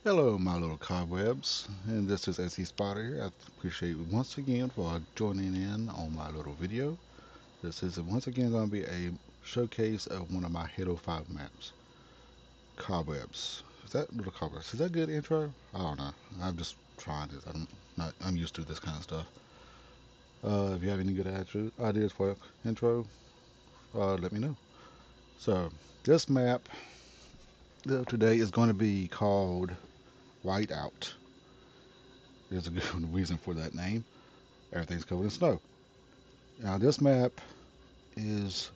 Hello, my little cobwebs, and this is SEspider here. I appreciate you once again for joining in on my little video. This is once again going to be a showcase of one of my Halo 5 maps, Cobwebs. Is that little cobwebs? Is that a good intro? I don't know. I'm just trying this. I'm used to this kind of stuff. If you have any good ideas for intro, let me know. So this map today is going to be called Whiteout. There's a good reason for that name. Everything's covered in snow. Now, this map is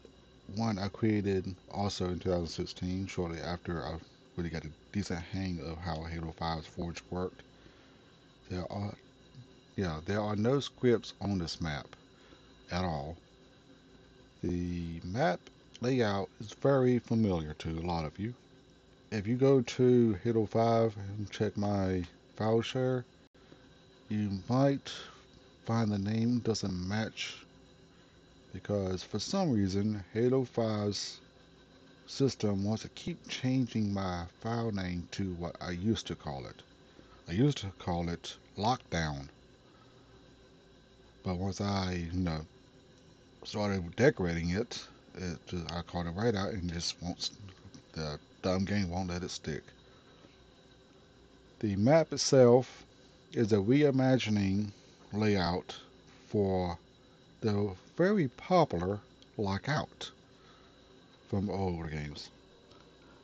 one I created also in 2016, shortly after I really got a decent hang of how Halo 5's Forge worked. There are, there are no scripts on this map at all. The map layout is very familiar to a lot of you. If you go to Halo 5 and check my file share, you might find the name doesn't match because for some reason Halo 5's system wants to keep changing my file name to what I used to call it. I used to call it Lockdown, but once I started decorating I called it right out and just won't. The dumb game won't let it stick. The map itself is a reimagining layout for the very popular Lockout from older games.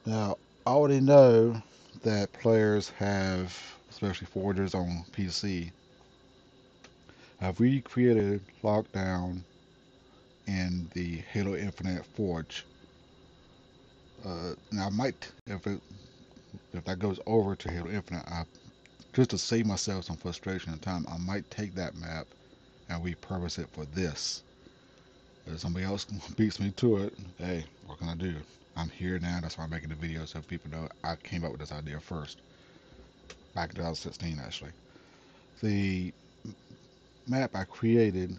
Now, I already know that players have, especially forgers on PC, have recreated Lockdown in the Halo Infinite Forge. Now, I might, if that goes over to Halo Infinite, just to save myself some frustration and time, I might take that map and repurpose it for this. If somebody else beats me to it, hey, what can I do? I'm here now. That's why I'm making the video so people know I came up with this idea first, back in 2016 actually. The map I created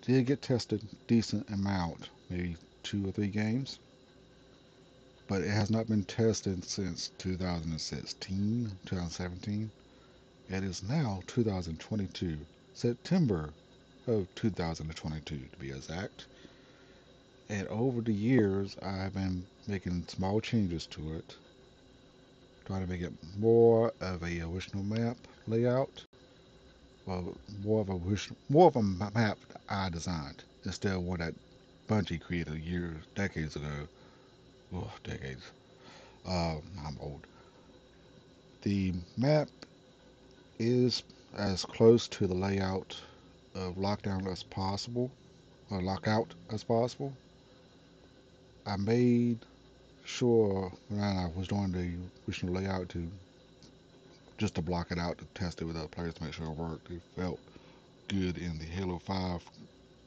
did get tested decent amount, maybe 2 or 3 games, but it has not been tested since 2016, 2017. It is now 2022, September of 2022 to be exact. And over the years, I've been making small changes to it, trying to make it more of a original map layout, well, more of a map I designed instead of one that Bungie created decades ago. Oh, decades. I'm old. The map is as close to the layout of Lockdown as possible, or Lockout as possible. I made sure when I was doing the original layout just to block it out to test it with other players to make sure it worked. It felt good in the Halo 5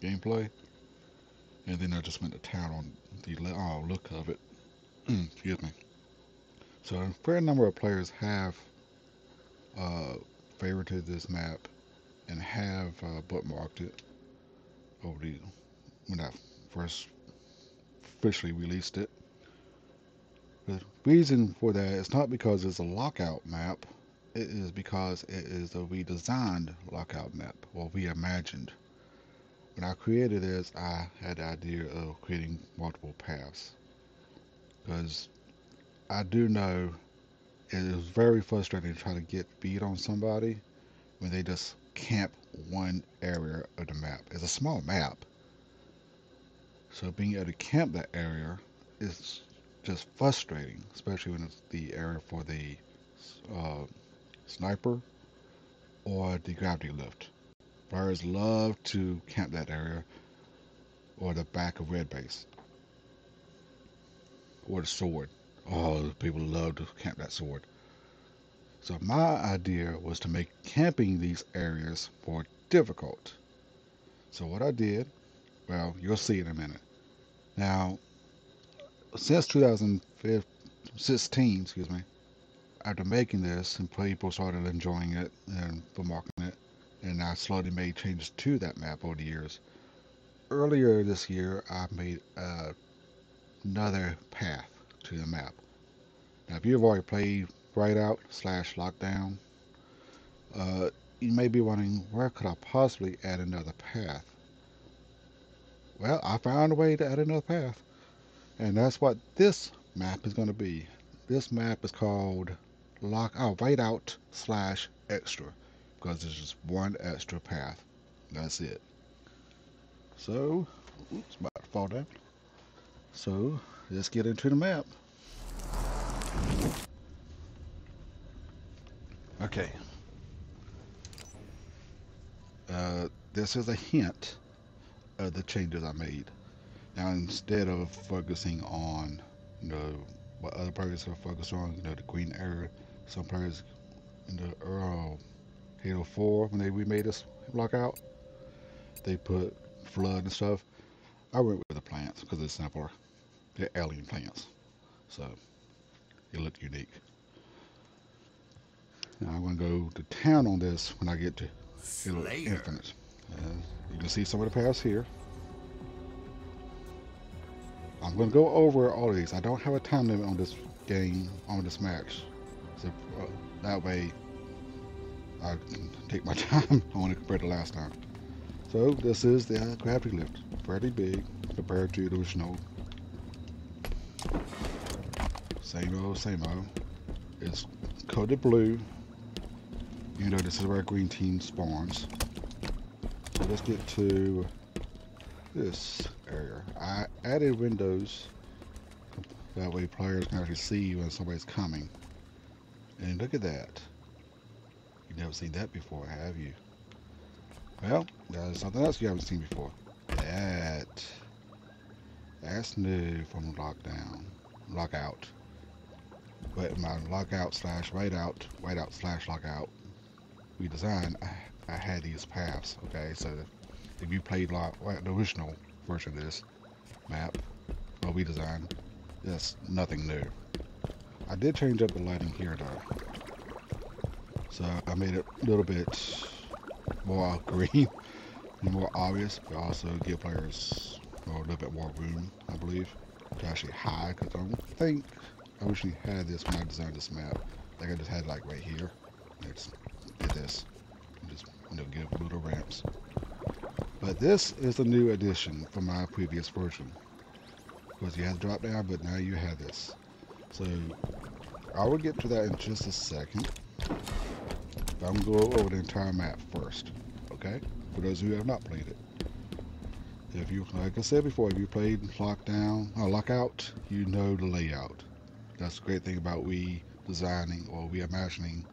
gameplay, and then I just went to town on the look of it. Excuse me. So a fair number of players have uh, favorited this map and have bookmarked it over the when I first officially released it. The reason for that is not because it's a lockout map. It is because it is a redesigned lockout map or reimagined. When I created this, I had the idea of creating multiple paths because I do know it is very frustrating to try to get feed on somebody when they just camp one area of the map. It's a small map, so being able to camp that area is just frustrating, especially when it's the area for the uh, sniper or the gravity lift. Players love to camp that area or the back of red base or the sword. Oh, people love to camp that sword. So my idea was to make camping these areas more difficult. So what I did, well, you'll see in a minute. Now, since 2016, excuse me, after making this and people started enjoying it and remarking it, and I slowly made changes to that map over the years. Earlier this year, I made another path to the map. Now, if you've already played Whiteout/lockdown. You may be wondering, where could I possibly add another path? Well, I found a way to add another path, and that's what this map is going to be. This map is called Whiteout/Extra because there's just one extra path. That's it. So, oops, about to fall down. So, let's get into the map. Okay. This is a hint of the changes I made. Now, instead of focusing on, what other players are focused on, the green area, some players in the Halo 4, when they remade this Lockout, they put flood and stuff. I went with the plants because it's simpler. They're alien plants, so it looked unique. Now I'm going to go to town on this when I get to Halo Infinite. You can see some of the paths here. I'm going to go over all of these. I don't have a time limit on this game, on this match. So that way I can take my time on it compared to last time. So this is the gravity lift. Fairly big compared to the original. Same old, same old. It's coated blue. You know this is where green team spawns. So let's get to this area. I added windows. That way players can actually see when somebody's coming. And look at that. You've never seen that before, have you? Well, there's something else you haven't seen before. That's new from Lockout. But my Whiteout/Lockout redesign, I had these paths. Okay, so if you played the original version of this map or redesign, that's nothing new. I did change up the lighting here though, so I made it a little bit more green and more obvious, but also give players a little bit more room, I believe, to actually hide. Because I don't think I originally had this when I designed this map. I think I just had it like right here. I just did this, and just give little ramps. But this is a new addition from my previous version. Because you had to drop down, but now you have this. So I will get to that in just a second. But I'm going to go over the entire map first. Okay? For those who have not played it. If you, like I said before, if you played Lockout, you know the layout. That's the great thing about redesigning or reimagining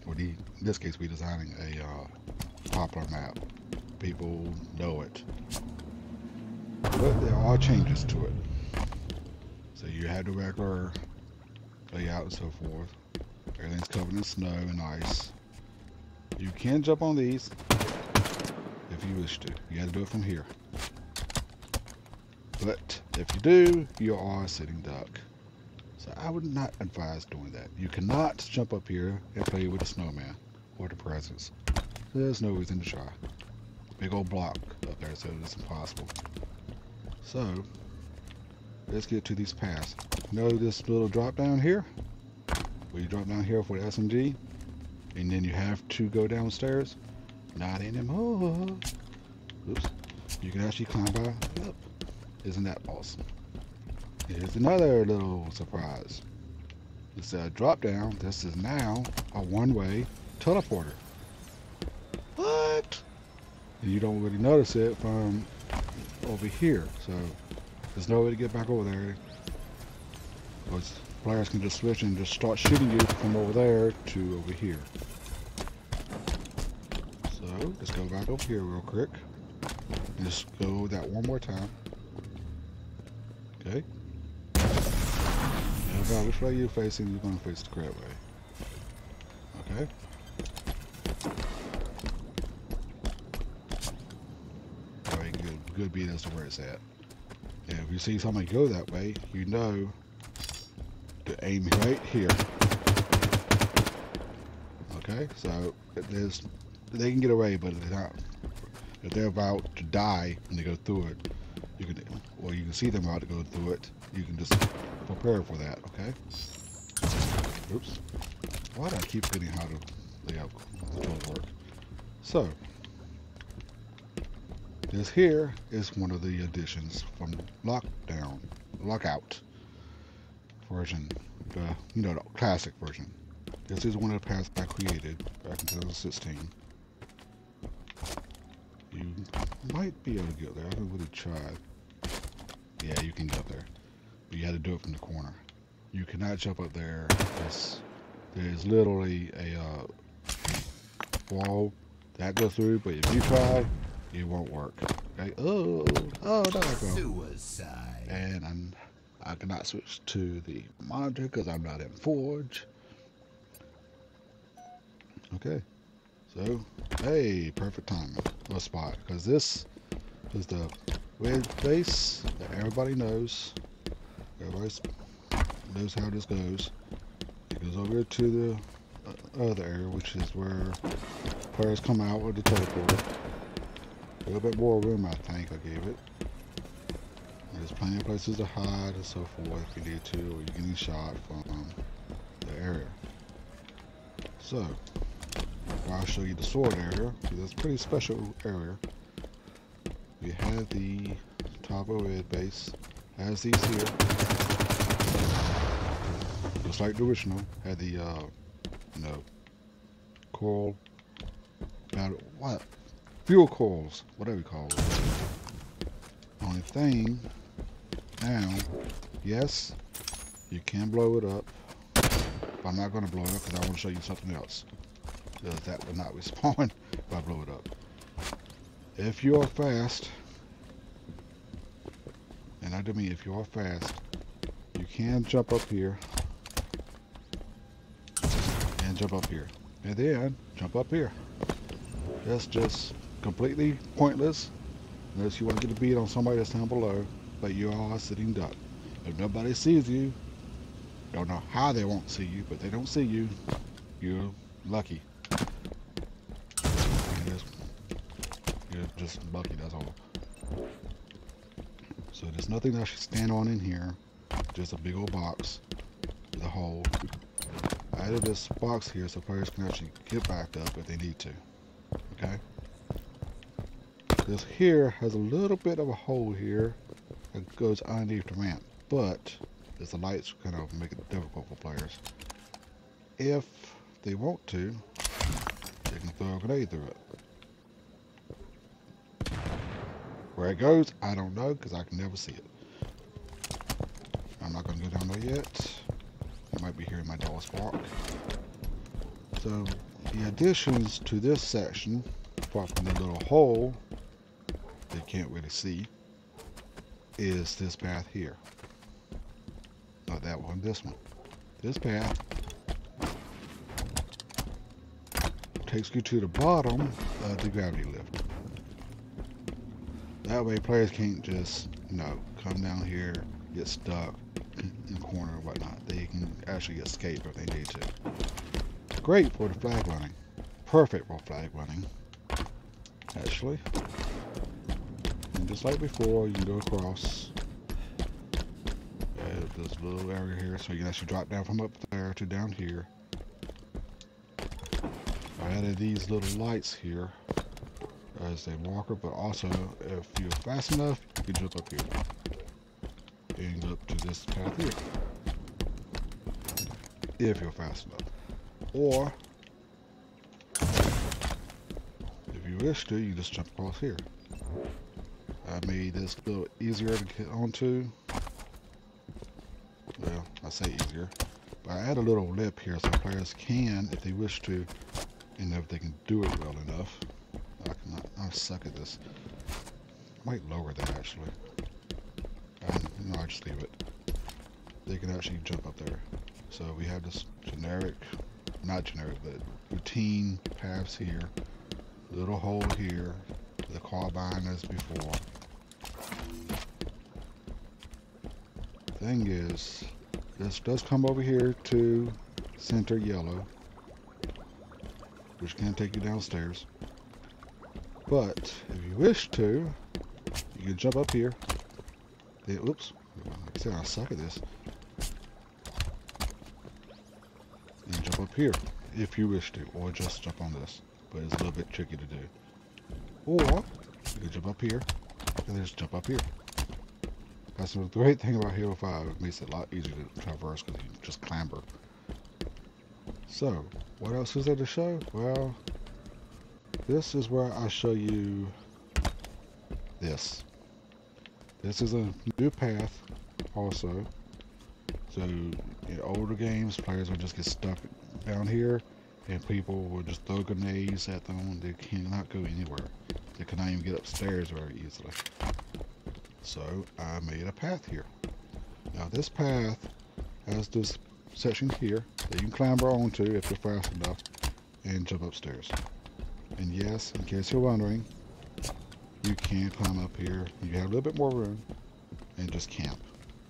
in this case, redesigning a popular map. People know it. But there are changes to it. So you have the regular layout and so forth. Everything's covered in snow and ice. You can jump on these if you wish to. You have to do it from here. But if you do, you are a sitting duck. So I would not advise doing that. You cannot jump up here and play with the snowman or the presents. There's no reason to try. Big old block up there, so it's impossible. So let's get to these paths. You know this little drop down here? Where you drop down here for the SMG, and then you have to go downstairs? Not anymore. Oops. You can actually climb by up. Isn't that awesome? Here's another little surprise. It's a drop down. This is now a one-way teleporter. What? And you don't really notice it from over here. So there's no way to get back over there. Because players can just switch and just start shooting you from over there to over here. So let's go back over here real quick. And just go that one more time. Okay. Now about which way you're facing, you're going to face the correct way. Okay. Alright, good beat as to where it's at. And if you see somebody go that way, you know to aim right here. Okay, so they can get away, but if they're about to die and they go through it, you can see them about to go through it. You can just prepare for that. Okay. Oops. Why do I keep forgetting how to lay out controls work? So, this here is one of the additions from Lockout version, the classic version. This is one of the paths I created back in 2016. You might be able to get there. I haven't really tried. Yeah, you can get there, but you had to do it from the corner. You cannot jump up there. There's literally a wall that goes through, but if you try, it won't work. Okay? Oh, there I go. Suicide. And I cannot switch to the monitor because I'm not in Forge. Okay, so hey, perfect timing. No spot, because this is the red base that everybody knows. Everybody knows how this goes. It goes over to the other area, which is where players come out with the teleporter. A little bit more room, I think I gave it. There's plenty of places to hide and so forth if you need to, or you can get shot from the area. So, I'll show you the sword area. It's a pretty special area. We have the top of red base. Has these here. Just like the original. Had the coral battle, what? Fuel coils, whatever you call it. Only thing now, yes, you can blow it up. But I'm not going to blow it up because I want to show you something else. Because that will not respawn if I blow it up. If you are fast, and I do mean if you are fast, you can jump up here and jump up here, and then jump up here. That's just completely pointless unless you want to get a beat on somebody that's down below, but you are a sitting duck. If nobody sees you, don't know how they won't see you, but they don't see you, you're lucky. You're just lucky, that's all. So there's nothing that I should stand on in here, just a big old box with a hole. I added this box here so players can actually get back up if they need to. Okay? This here has a little bit of a hole here that goes underneath the ramp, but there's the lights kind of make it difficult for players. If they want to, they can throw a grenade through it. Where it goes, I don't know because I can never see it. I'm not going to go down there yet. You might be hearing my dogs bark. So the additions to this section, apart from the little hole they can't really see, is this path here. Not that one, this one. This path takes you to the bottom of the gravity lift. That way players can't just, come down here, get stuck in the corner or whatnot. They can actually escape if they need to. Great for the flag running. Perfect for flag running, actually. And just like before, you can go across. There's a little area here, so you can actually drop down from up there to down here. I added these little lights here as a marker, but also if you're fast enough, you can jump up here and go up to this path here. If you're fast enough. Or if you wish to, you just jump across here. I made this a little easier to get onto. Well, I say easier, but I add a little lip here so players can, if they wish to, and if they can do it well enough. I suck at this. I might lower that actually. I just leave it. They can actually jump up there. So we have this not generic, but routine paths here. Little hole here. The carbine as before. Thing is, this does come over here to center yellow, which can take you downstairs. But if you wish to, you can jump up here. Oops, like I said, I suck at this. jump up here if you wish to, or just jump on this. But it's a little bit tricky to do. Or you can jump up here and just jump up here. That's the great thing about Halo 5. It makes it a lot easier to traverse because you just clamber. So, what else is there to show? Well, this is where I show you this. This is a new path also. So in older games, players will just get stuck down here and people will just throw grenades at them and they cannot go anywhere. They cannot even get upstairs very easily. So I made a path here. Now this path has this section here that you can clamber onto if you're fast enough and jump upstairs. And yes, in case you're wondering, you can climb up here. You have a little bit more room and just camp.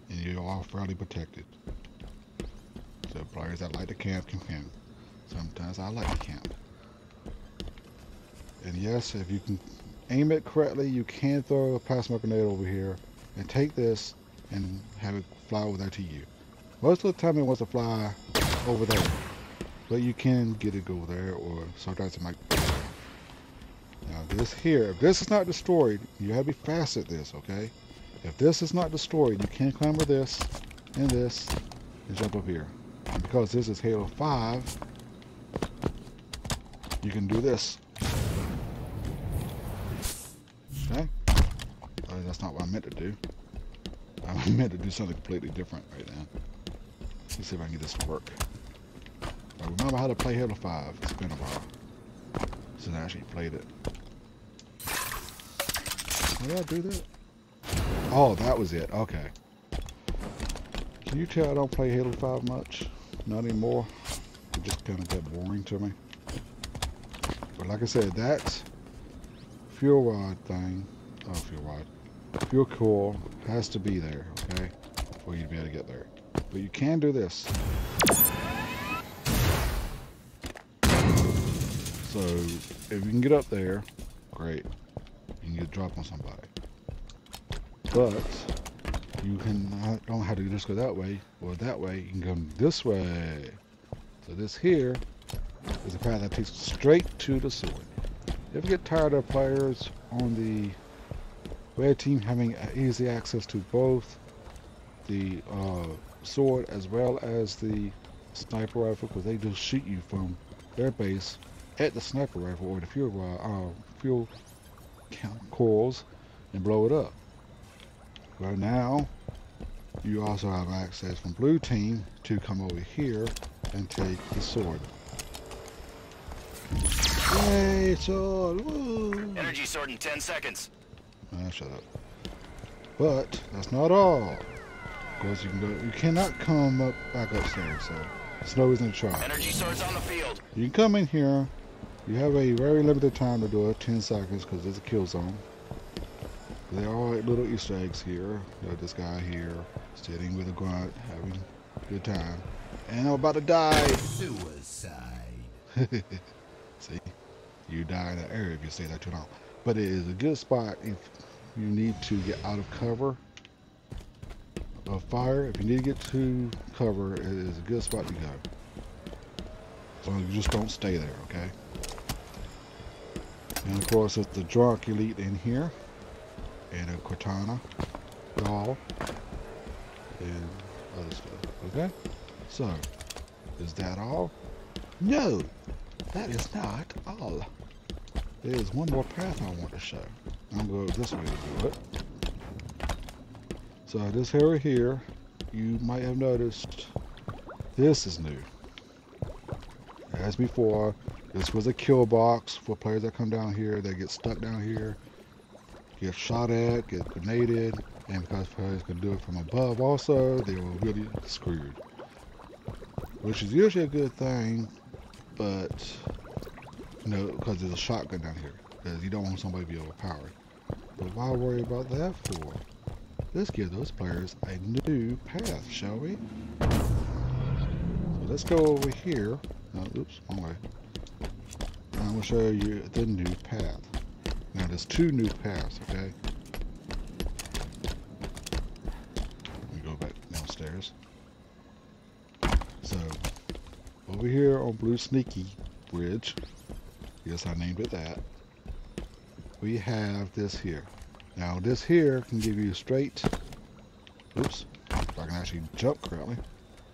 And you're all fairly protected. So players that like to camp can camp. Sometimes I like to camp. And yes, if you can aim it correctly, you can throw a plasma grenade over here and take this and have it fly over there to you. Most of the time it wants to fly over there, but you can get it go there, or sometimes it might. Now this here, if this is not destroyed, you have to be fast at this, okay? If this is not destroyed, you can climb with this and jump up here. And because this is Halo 5, you can do this. Okay? That's not what I meant to do. I meant to do something completely different right now. Let's see if I can get this to work. I remember how to play Halo 5. It's been a while since I actually played it. Did I do that? Oh, that was it. Okay. Can you tell I don't play Halo 5 much? Not anymore. It just kind of got boring to me. But like I said, that fuel rod thing, fuel coil has to be there, okay, for you to be able to get there. But you can do this. So if you can get up there, great. You can get a drop on somebody. But you don't have to just go that way or that way. You can go this way. So this here is a path that takes straight to the sword. If you get tired of players on the red team having easy access to both the sword as well as the sniper rifle, because they just shoot you from their base at the sniper rifle or the fuel coils and blow it up. Well, now you also have access from blue team to come over here and take the sword. Yay, sword! Woo! Energy sword in 10 seconds. Shut up. But that's not all. Because you cannot come up back upstairs, so there's no reason to try. Energy swords on the field. You can come in here. You have a very limited time to do it, 10 seconds, because it's a kill zone. There are little Easter eggs here. You know, this guy here sitting with a grunt, having a good time. And I'm about to die. Suicide. See? You die in that area if you stay there too long. But it is a good spot if you need to get out of cover of fire. If you need to get to cover, it is a good spot to go. So you just don't stay there, okay? And of course, it's the drunk elite in here. And a Cortana doll and other stuff. Okay? So, is that all? No, that is not all. There is one more path I want to show. I'm going to go this way to do it. So this area here, you might have noticed, this is new. As before, this was a kill box for players that come down here, that get stuck down here, get shot at, get grenaded, and because players can do it from above also, they were really screwed. Which is usually a good thing, but, you know, because there's a shotgun down here, because you don't want somebody to be overpowered. But why worry about that for? Let's give those players a new path, shall we? So let's go over here. Oops, wrong way. And I'm going to show you the new path. Now there's two new paths, okay? Let me go back downstairs. So, Over here on Blue Sneaky Bridge, yes, I named it that, we have this here. Now this here can give you straight, oops, if I can actually jump correctly,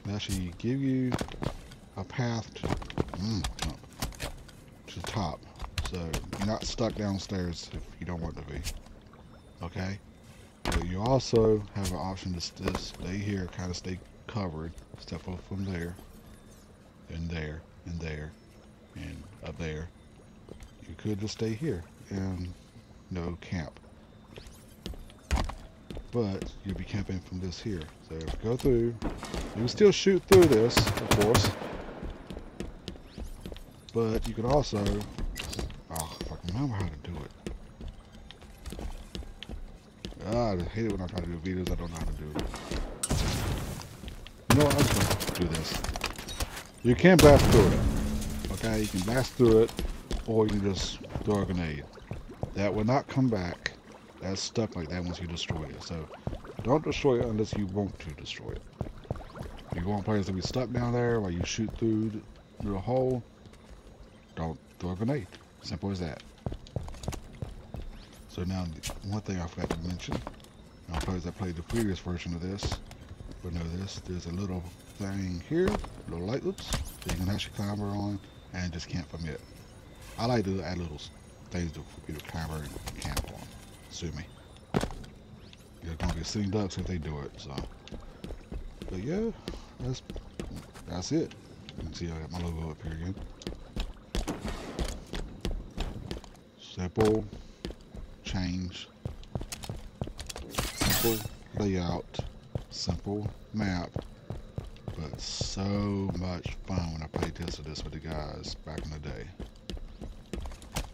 can actually give you a path to, jump, to the top. So you're not stuck downstairs if you don't want to be. Okay? But you also have an option to stay here, kind of stay covered. Step up from there, and there, and there, and up there. You could just stay here and camp. But you'll be camping from this here. So if you go through, you can still shoot through this, of course. But you can also, oh, if I can remember how to do it. I hate it when I try to do videos I don't know how to do it. You know what, I'm just gonna do this. You can blast through it. Okay, you can blast through it, or you can just throw a grenade. That will not come back. That's stuck like that once you destroy it. So don't destroy it unless you want to destroy it. If you want players to be stuck down there while you shoot through the hole, don't throw a grenade. Simple as that. So now, one thing I forgot to mention, players that played the previous version of this will know this. There's a little thing here, little light loops, that you can actually climb on and just camp from it. I like to add little things for you to climb and camp on. Sue me. You're gonna be sitting ducks if they do it. So, but yeah, that's it. You can see I got my logo up here again. Simple change, simple layout, simple map, but so much fun when I playtested this with the guys back in the day.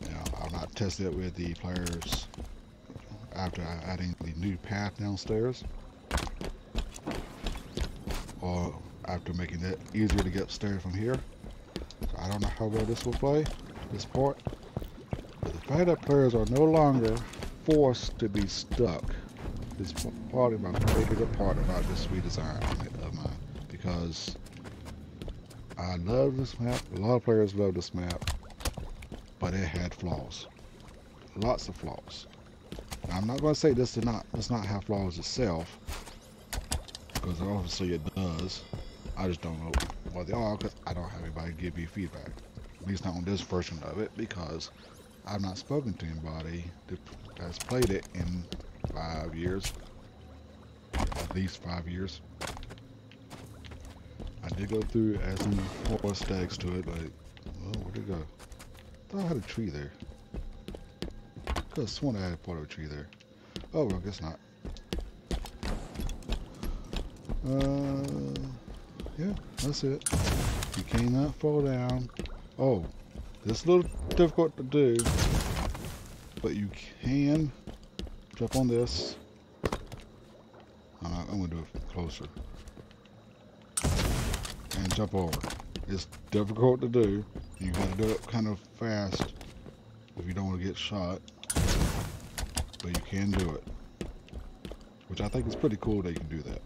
Now, I've not tested it with the players after adding the new path downstairs, or after making it easier to get upstairs from here. So I don't know how well this will play, this part. But the fact that players are no longer forced to be stuck is probably my favorite part about this redesign of mine. Because I love this map, a lot of players love this map, but it had flaws. Lots of flaws. Now, I'm not going to say this does not have flaws itself, because obviously it does. I just don't know what they are, because I don't have anybody give me feedback. At least not on this version of it, because I've not spoken to anybody that's played it in 5 years, at least 5 years. I did go through, add some more stacks to it, like, well, where'd it go? I thought I had a tree there. Could have sworn I had part of a tree there. Oh, well, I guess not. Yeah, that's it. You cannot fall down. Oh, this is a little difficult to do, but you can jump on this. I'm going to do it closer. And jump over. It's difficult to do. You got to do it kind of fast if you don't want to get shot. But you can do it. Which I think is pretty cool that you can do that.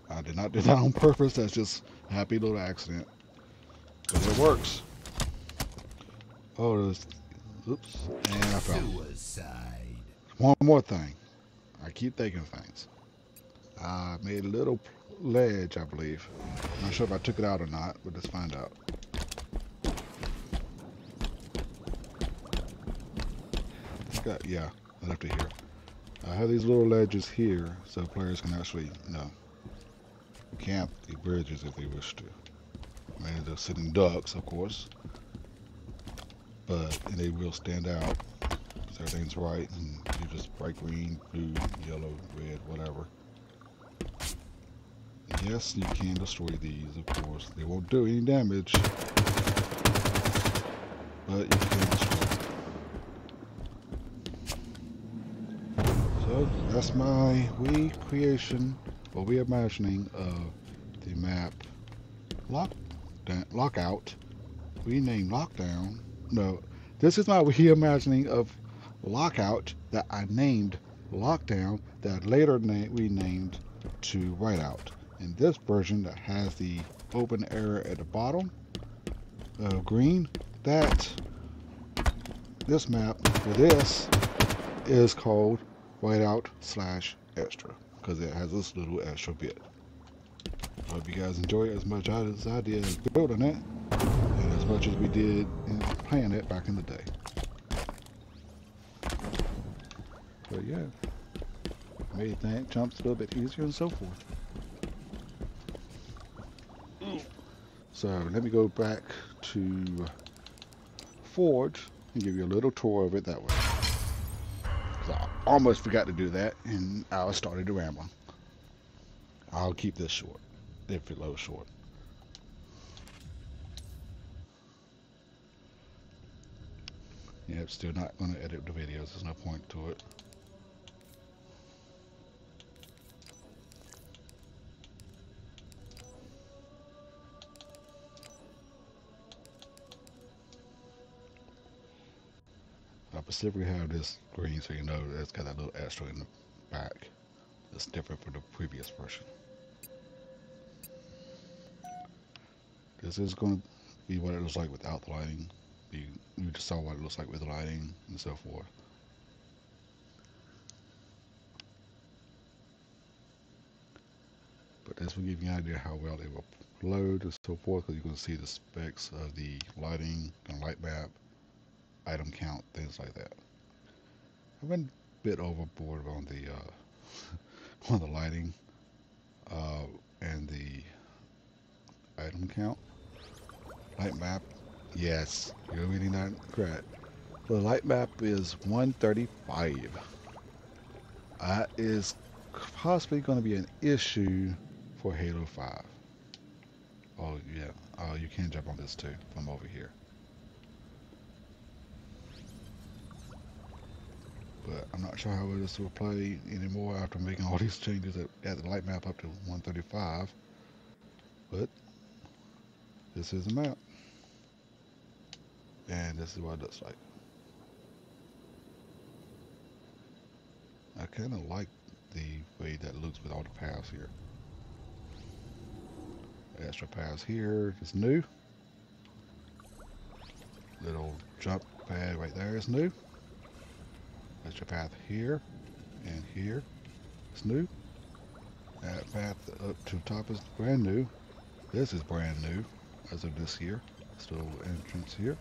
I did not do that on purpose. That's just a happy little accident. But it works. Oh, there's... Oops. And I fell. Suicide. One more thing. I keep thinking things. I made a little ledge, I believe. I'm not sure if I took it out or not, but let's find out. Yeah, I left it here. I have these little ledges here, so players can actually, camp the bridges if they wish to. I mean, they're sitting ducks, of course, but they will stand out. So everything's right, and you just bright green, blue, yellow, red, whatever. Yes, you can destroy these, of course. They won't do any damage, but you can destroy them. So that's my recreation or reimagining of the map Lockout. Renamed Lockdown. No, this is my reimagining of Lockout that I named Lockdown that I later renamed to Whiteout. In this version that has the open area at the bottom, green. That this map for this is called Whiteout/Extra because it has this little extra bit. I hope you guys enjoy it as much as I did building it, and as much as we did in playing it back in the day. But yeah, made that jumps a little bit easier and so forth. So let me go back to Forge and give you a little tour of it that way. So I almost forgot to do that, and I started to ramble. I'll keep this short, if it loads short. Yep, still not going to edit the videos. There's no point to it. I specifically have this green so you know that it's got that little extra in the back. It's different from the previous version. This is going to be what it looks like without the lighting. You just saw what it looks like with the lighting and so forth. But this will give you an idea how well they will load and so forth, because you're going to see the specs of the lighting, the light map, item count, things like that. I've been a bit overboard on the on the lighting and the item count. Light map, yes, you're reading that correct. The light map is 135. That is possibly going to be an issue for Halo 5. Oh yeah, you can jump on this too from over here. But I'm not sure how this will play anymore after making all these changes that add the light map up to 135. But this is the map, and this is what it looks like. I kind of like the way that looks with all the paths here. Extra paths here is new. Little jump pad right there is new. Extra path here and here is new. That path up to the top is brand new. This is brand new as of this year. This little entrance here.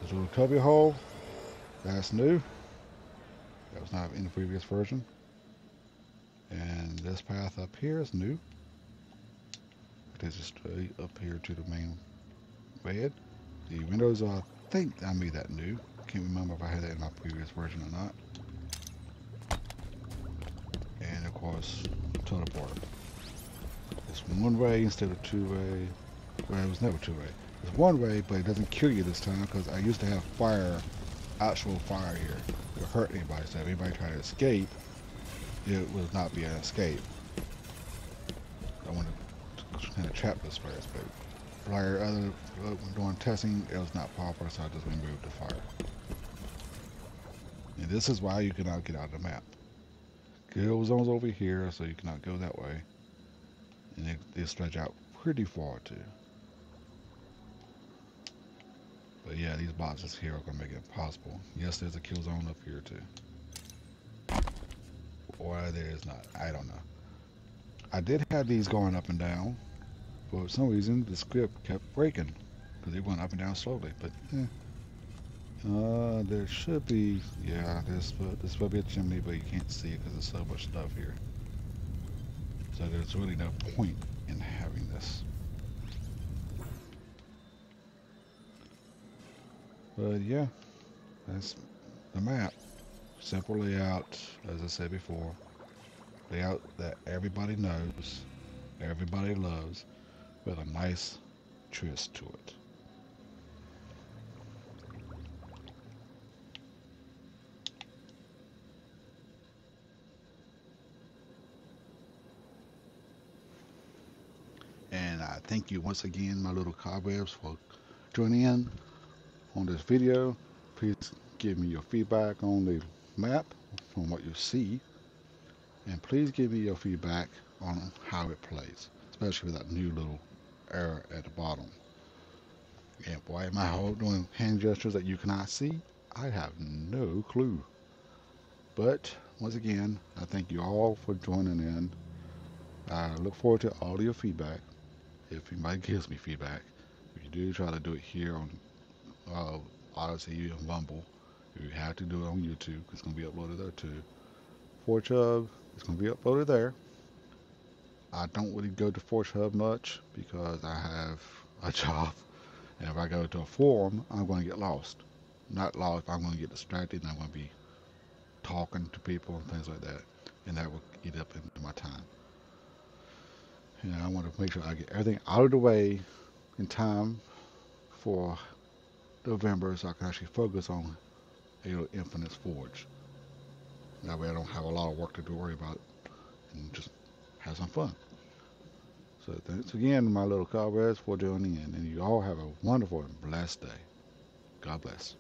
This little cubby hole, that's new. That was not in the previous version. And this path up here is new. It takes us straight up here to the main bed. The windows, I think I made that new. Can't remember if I had that in my previous version or not. And of course, teleporter. It's one way instead of two way. Well, it was never two way. It's one way, but it doesn't kill you this time because I used to have fire, actual fire here. It would hurt anybody. So if anybody tried to escape, it would not be an escape. I want to kind of trap this first, but prior other doing testing, it was not proper, so I just removed the fire. And this is why you cannot get out of the map. Kill zones over here, so you cannot go that way. And they stretch out pretty far too. But yeah, these boxes here are going to make it impossible. Yes, there's a kill zone up here too. Or there is not. I don't know. I did have these going up and down. But for some reason, the script kept breaking. Because they went up and down slowly. But, there should be, yeah, there's supposed to be a chimney, but you can't see it because there's so much stuff here. So there's really no point in having this. But yeah, that's the map. Simple layout, as I said before. Layout that everybody knows, everybody loves, with a nice twist to it. And I thank you once again, my little cobwebs, for joining in on this video. Please give me your feedback on the map from what you see, and please give me your feedback on how it plays, especially with that new little error at the bottom. And why am I doing hand gestures that you cannot see? I have no clue. But once again, I thank you all for joining in. I look forward to all of your feedback. If anybody gives me feedback, if you do try to do it here on uh, Odyssey and Rumble, if you have to do it on YouTube, it's going to be uploaded there too. 4Chub, it's going to be uploaded there. I don't really go to 4Chub much because I have a job. And if I go to a forum, I'm going to get lost. Not lost, I'm going to get distracted and I'm going to be talking to people and things like that. And that will eat up into my time. And I want to make sure I get everything out of the way in time for November so I can actually focus on Halo Infinite's Forge. That way I don't have a lot of work to do worry about and just have some fun. So thanks again, my little cobwebs, for joining in. And you all have a wonderful and blessed day. God bless.